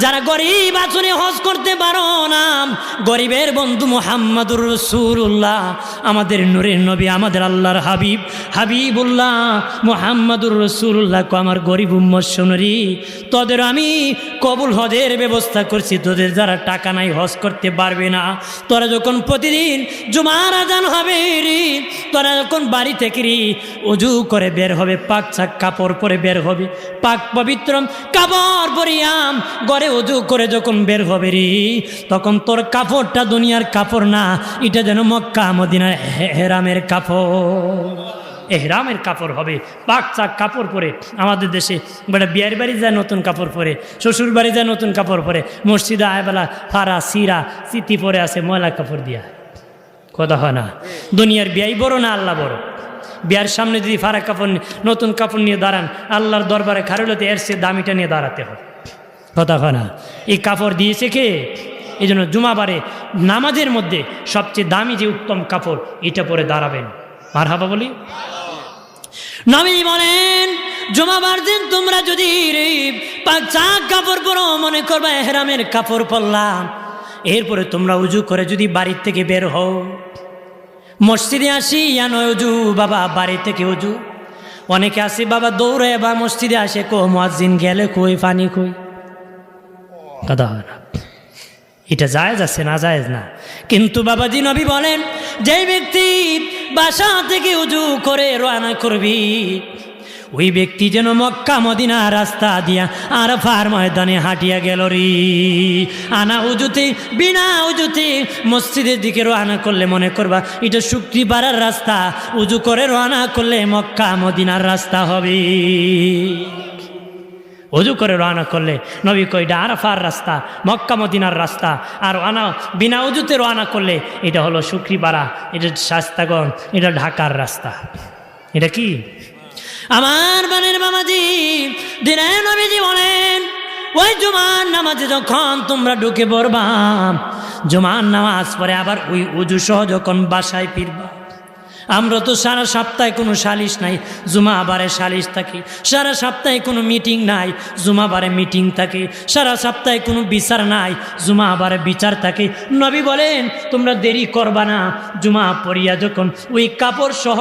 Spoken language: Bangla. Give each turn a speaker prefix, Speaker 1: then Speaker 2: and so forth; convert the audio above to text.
Speaker 1: যারা গরিব আছুনে হজ করতে পারো না, গরিবের বন্ধু মুহাম্মাদুর রাসূলুল্লাহ, আমাদের নূরের নবী, আমাদের আল্লাহর হাবিব হাবিবুল্লাহ মুহাম্মাদুর রাসূলুল্লাহ কো আমার গরিব উম্মত শুনরি, তোদের আমি কবুল হজের ব্যবস্থা করছি। তোদের যারা টাকা নাই হজ করতে পারবে না, তোরা যখন প্রতিদিন জুমার আজান হবে রে, তোরা যখন বাড়ি থেকে রে ওযু করে বের হবে, পাক চাক কাপড় পরে বের হবে, পাক পবিত্র কাপড় পরিয়াম ঘরে ওযু করে যখন বের হবে রে, তখন তোর কাপড়টা দুনিয়ার কাপড় না, এটা যেন মক্কা মদিনার এহরামের কাপড়, এহরামের কাপড় হবে। পাক চাক কাপড় পরে আমাদের দেশে বেটা বিয়ের বাড়ি যায় নতুন কাপড় পরে, শ্বশুর বাড়ি যায় নতুন কাপড় পরে, মসজিদে আয়বেলা ফারা সিরা চিতি পরে আছে ময়লা কাপড় দিয়া। কথা হয় না? দুনিয়ার বিয়াই বড় না আল্লাহ বড়? বিয়ার সামনে যদি ফারা কাপড় নতুন কাপড় নিয়ে দাঁড়ান, আল্লাহর দরবারে খারুলতে এর সে দামিটা নিয়ে দাঁড়াতে হয়। কথা হয় না? এই কাপড় দিয়েছে কে? এই জন্য জুমাবারে নামাজের মধ্যে সবচেয়ে দামি যে উত্তম কাপড়, এটা পরে দাঁড়াবেন। মারহাবা বলি। নবী বলেন জুমাবার দিন তোমরা যদি পাক চাক কাপড় পরো, মনে করবা এহরামের কাপড় পরলাম, এরপরে তোমরা উজু করে যদি বাড়ির থেকে বের হও, মসজিদে আসি নয় উজু বাবা, বাড়ি থেকে উজু। অনেকে আসে বাবা দৌড়ে বা মসজিদে আসে, কো মুয়াজ্জিন গেলে কই পানি কই। কথা হয় না? এটা জায়েজ আছে না? জায়েজ না। কিন্তু বাবাজি নবী বলেন যে ব্যক্তি বাসা থেকে উজু করে রওনা করবি, ওই ব্যক্তি যেন মক্কা মদিনা রাস্তা দিয়া আরাফার ময়দানে হাঁটিয়া গেল রে। আনা উজুতে বিনা উজুতে মসজিদের দিকে রওনা করলে মনে করবা এটা শুক্রবারের রাস্তা, উজু করে রওনা করলে মক্কা মদিনার রাস্তা হবে। উজু করে রওনা করলে নবী কই এটা আরাফার রাস্তা, মক্কা মদিনার রাস্তা। আর বিনা উজুতে রওনা করলে এটা হলো শুক্রবারা, এটা শাস্তাগণ, এটা ঢাকার রাস্তা। এটা কি আমার বানের বাবাজি? দিনে নবীজি বলেন ওই জুমার নামাজে যখন তোমরা ঢুকে পড়বা, জুমার নামাজ পরে আবার ওই উজু সহ যখন বাসায় ফিরবা। আমরা তো সারা সপ্তাহে কোনো সালিশ নাই, জুমাবারে সালিশ থাকে। সারা সপ্তাহে কোনো মিটিং নাই, জুমাবারে মিটিং থাকে। সারা সপ্তাহে কোনো বিচার নাই, জুমাবারে বিচার থাকে। নবী বলেন তোমরা দেরি করবা না, জুমা পড়িয়া যখন ওই কাপড় সহ